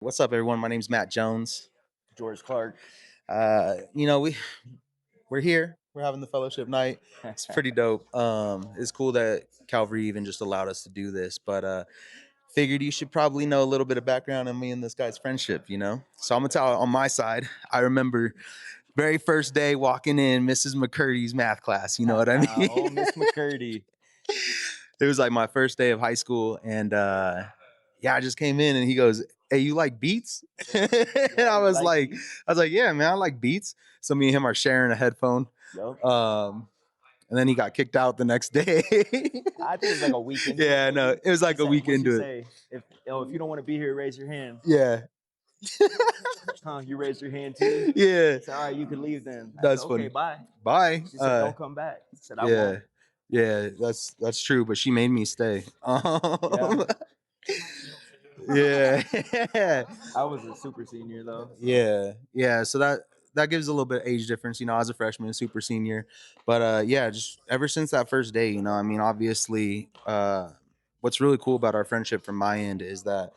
What's up, everyone? My name's Matt Jones. George Clark. We're here. We're having the fellowship night. It's pretty dope. It's cool that Calvary even just allowed us to do this, but figured you should probably know a little bit of background on me and this guy's friendship. So I'm gonna tell on my side. I remember very first day walking in Mrs. McCurdy's math class. You know what I Oh, mean? Miss McCurdy. It was like my first day of high school, and yeah, I just came in, and he goes, "Hey, you like beats?" And I was like, "Yeah, man, I like beats." So me and him are sharing a headphone. Yup. And then he got kicked out the next day. I think it was like a week into it, Yeah, no, maybe. it was He like a said, week "What'd you into it. say? If you don't want to be here, raise your hand." Yeah, Huh? You raised your hand too. yeah, I said, "All right, you can leave then." I said, that's "Okay, funny. bye." Bye. She said, "Don't come back." I said, "I Yeah, won't." yeah, that's true. But she made me stay. Yeah, Yeah. I was a super senior though, so Yeah. So that gives a little bit of age difference. I was a freshman, super senior, but yeah, just ever since that first day, I mean, obviously, what's really cool about our friendship from my end is that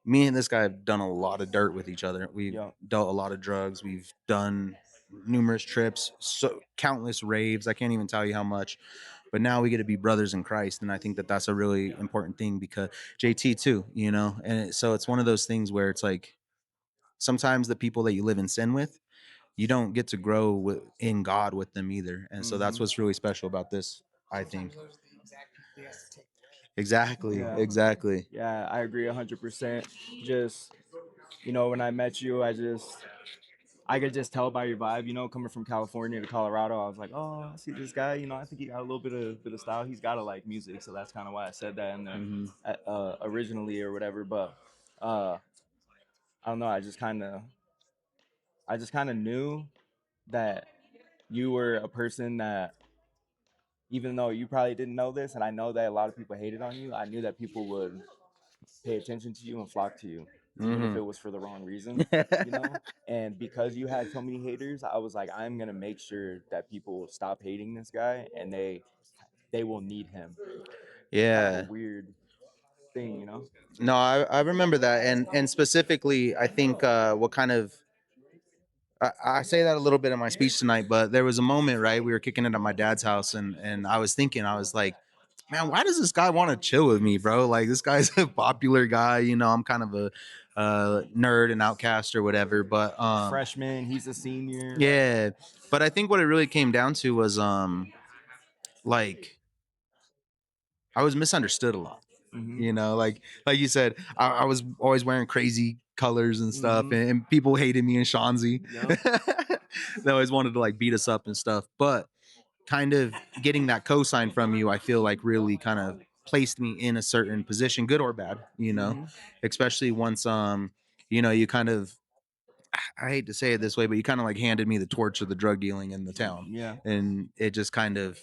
me and this guy have done a lot of dirt with each other. We've yeah. dealt a lot of drugs. We've done numerous trips, so countless raves. I can't even tell you how much. But now we get to be brothers in Christ, and I think that that's a really important thing because JT too, so it's one of those things where it's like sometimes the people that you live in sin with, you don't get to grow in God with them either, and so that's Hmm. what's really special about this. I think exactly, Yeah, exactly. yeah, I agree 100%. Just when I met you, I could just tell by your vibe, coming from California to Colorado. I was like, oh, I see this guy. I think he got a little bit of style. He's got to like music, so that's kind of why I said that in there Hmm. originally or whatever. But uh, I don't know. I just kind of knew that you were a person that, even though you probably didn't know this, and I know that a lot of people hated on you, I knew that people would pay attention to you and flock to you, even if Hmm. it was for the wrong reasons, you know? And because you had so many haters, I was like, I'm gonna make sure that people will stop hating this guy and they will need him. Kind of a Yeah. weird thing. No, I remember that, and specifically, I think what kind of I say that a little bit in my speech tonight, but there was a moment, right? We were kicking it at my dad's house, and I was thinking, I was like, man, why does this guy want to chill with me, bro? Like, this guy's a popular guy, I'm kind of a nerd and outcast or whatever, but Freshman, he's a senior. yeah. But I think what it really came down to was like I was misunderstood a lot. Hmm. Like you said, I was always wearing crazy colors and stuff, Hmm. and people hated me and Shanzi. Yep. They always wanted to like beat us up and stuff. But kind of getting that cosign from you, I feel like really kind of placed me in a certain position, good or bad, Hmm. especially once you kind of, I hate to say it this way, but you kind of like handed me the torch of the drug dealing in the town. Yeah. And it just kind of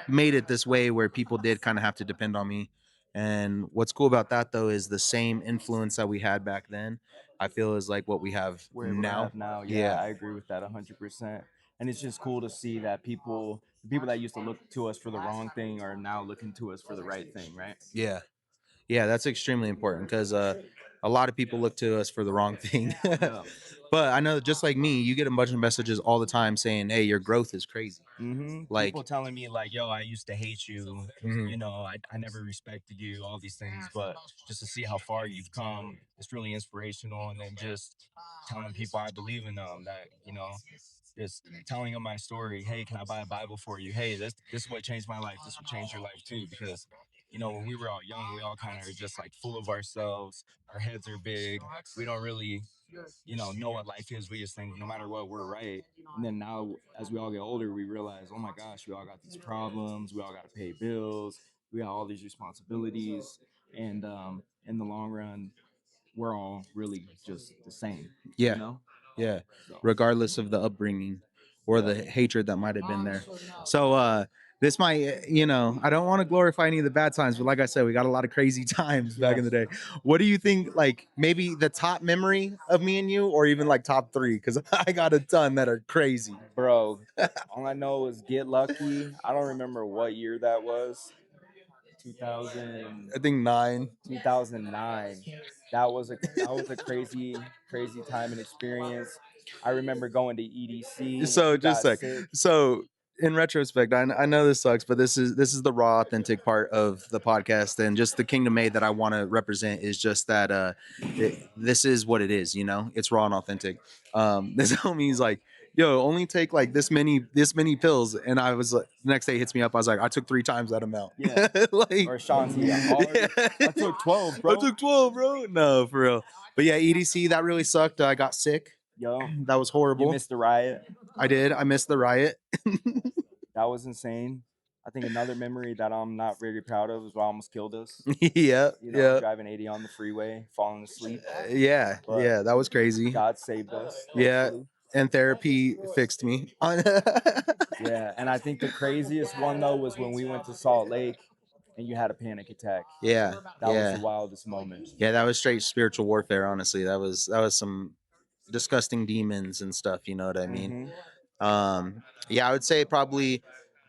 made it this way where people did kind of have to depend on me. And what's cool about that though is the same influence that we had back then, I feel is like what we have We're able to now. have now. Yeah, Yeah. I agree with that 100%. And it's just cool to see that the people that used to look to us for the wrong thing are now looking to us for the right thing, right? Yeah. Yeah, that's extremely important because a lot of people look to us for the wrong thing. Yeah. But I know that just like me, you get a bunch of messages all the time saying, "Hey, your growth is crazy." People Like, telling me like, "Yo, I used to hate you. mhm. I never respected you. All these things, but just to see how far you've come, it's really inspirational." And then just telling people I believe in them. That just telling them my story. Hey, can I buy a Bible for you? Hey, this is what changed my life. This will change your life too. Because when we were all young, we all kind of are just like full of ourselves. Our heads are big. We don't really know what life is. We just think no matter what, we're right. And then now, as we all get older, we realize, oh my gosh, we all got these problems. We all got to pay bills. We got all these responsibilities. And in the long run, we're all really just the same, you Yeah, know? yeah. So, Regardless of the upbringing or yeah. the hatred that might have been there. So this might, I don't want to glorify any of the bad times, but like I said, we got a lot of crazy times back Yeah. in the day. What do you think, like maybe the top memory of me and you, or even like top three? Because I got a ton that are crazy. Bro, all I know is get lucky. I don't remember what year that was. 2000, I think 9. 2009. That was a crazy time and experience. I remember going to EDC when So you just got like sick. so in retrospect, I know this sucks, but this is the raw, authentic part of the podcast, and just the Kingdom Made that I want to represent is just that this is what it is, it's raw and authentic. This homie's like, yo, only take like this many pills, and I was like, the next day he hits me up, I was like, I took 3 times that amount. Yeah. Like, Or Shanti, I took 12, I bro. took 12, bro. No, for real. But yeah, EDC, that really sucked. I got sick. Yo, That was you horrible. missed the riot. I did. I missed the riot. That was insane. I think another memory that I'm not very proud of is what almost killed us. Yeah, yeah, Driving 80 on the freeway, falling asleep. yeah, But yeah. That was crazy. God saved us, Yeah, thankfully. and therapy fixed me. Yeah, and I think the craziest one though was when we went to Salt Lake and you had a panic attack. Yeah, That was yeah, the wildest moment. yeah. That was straight spiritual warfare. Honestly, that was some disgusting demons and stuff. You know what I mean? Yeah, I would say probably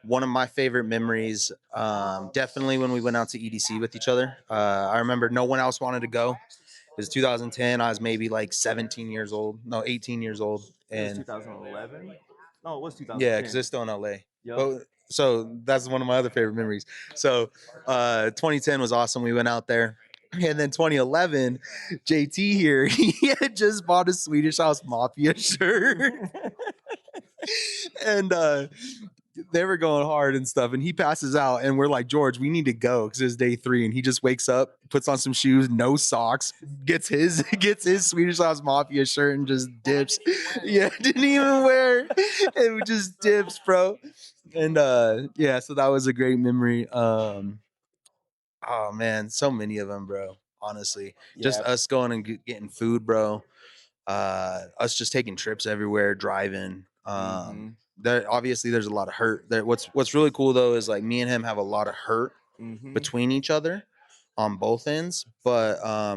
one of my favorite memories. Definitely when we went out to EDC with each other. I remember no one else wanted to go. It was 2010. I was maybe like 17 years old. No, 18 years old. It was And 2011. No, it was yeah, because 2010. it's still in LA. Yep. But so that's one of my other favorite memories. So 2010 was awesome. We went out there. And then 2011, JT here, he had just bought a Swedish House Mafia shirt. And they were going hard and stuff, and he passes out, and we're like, George, we need to go because it's day 3, and he just wakes up, puts on some shoes, no socks, gets his Swedish House Mafia shirt, and just dips. Yeah, didn't even wear it, just dips, bro. And yeah, so that was a great memory. Oh man, so many of them, bro. Honestly, just Yeah. us going and getting food, bro. Us just taking trips everywhere, driving. There obviously there's a lot of hurt. There, what's really cool though is like me and him have a lot of hurt between each other on both ends. But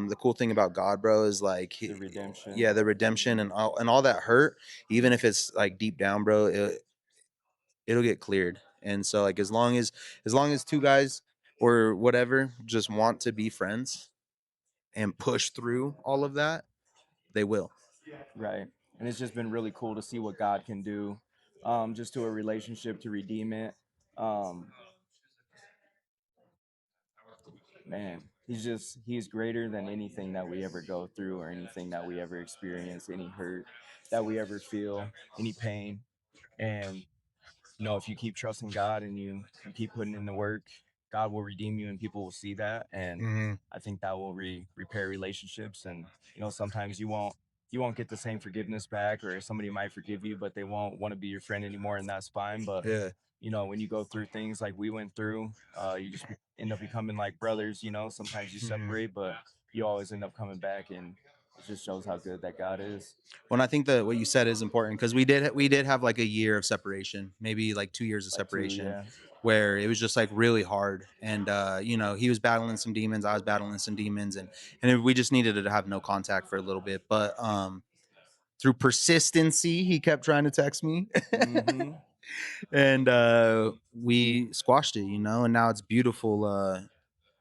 the cool thing about God, bro, is like The redemption. yeah, the redemption and all that hurt, even if it's like deep down, bro, it'll get cleared. And so like as long as two guys or whatever just want to be friends and push through all of that, they will. Right. And it's just been really cool to see what God can do, just to a relationship to redeem it. Um, Man, he's greater than anything that we ever go through or anything that we ever experience, any hurt that we ever feel, any pain. And if you keep trusting God and you keep putting in the work, God will redeem you and people will see that. And Mhm. I think that will repair relationships. And sometimes you won't get the same forgiveness back, or somebody might forgive you, but they won't want to be your friend anymore, and that's fine. But Yeah. when you go through things like we went through, you just end up becoming like brothers. Sometimes you Mhm. separate, but you always end up coming back, and it just shows how good that God is. Well, and I think that what you said is important because we did have like a year of separation, maybe like 2 years of Like two, separation, yeah. where it was just like really hard. And he was battling some demons, I was battling some demons, and we just needed to have no contact for a little bit. But through persistency, he kept trying to text me, and we squashed it, and now it's beautiful.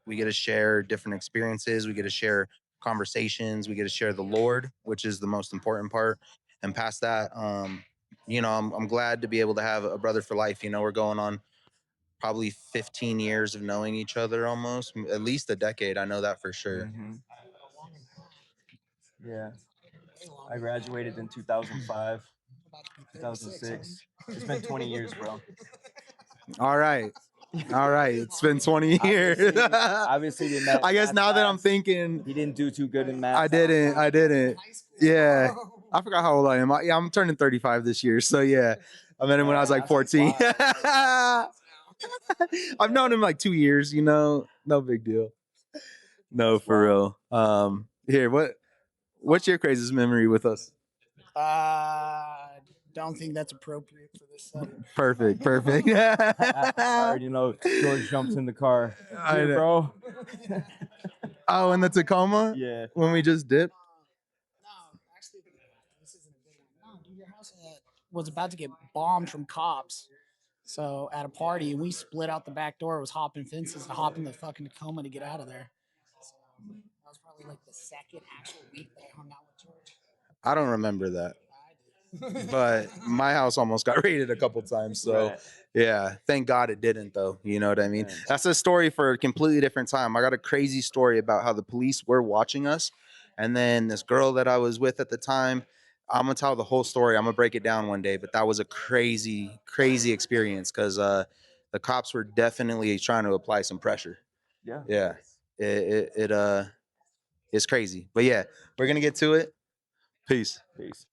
We get to share different experiences. We get to share conversations. We get to share the Lord, which is the most important part. And past that, I'm glad to be able to have a brother for life. We're going on probably 15 years of knowing each other, almost at least a decade. I know that for sure. Yeah. I graduated in 2005, 2006. It's been 20 years, bro. All right. All right. It's been 20 years. Obviously, we met. I guess now that I'm thinking, He didn't do too good in math. I didn't. Yeah. I forgot how old I am. Yeah, I'm turning 35 this year. So yeah, I met him when I was like 14. I've known him like 2 years, no big deal. No, That's for wild. real. Here, what's your craziest memory with us? Don't think that's appropriate for this setting. Perfect. I already know George jumps in the car. Here, bro. Oh, in the Tacoma? Yeah. When we just dipped? No, actually, this isn't a big one. No, dude, your house was about to get bombed from cops. So at a party, we split out the back door. It was hopping fences to hop in the fucking Tacoma to get out of there. So that was probably like the second actual week that I hung out with George. I don't remember that, I did. but my house almost got raided a couple times. So Right. yeah, thank God it didn't though. You know what I mean? Man. That's a story for a completely different time. I got a crazy story about how the police were watching us, and then this girl that I was with at the time. I'm gonna tell the whole story. I'm gonna break it down one day, but that was a crazy, crazy experience because the cops were definitely trying to apply some pressure. Yeah. Yeah, it's crazy, but yeah, we're gonna get to it. Peace. Peace.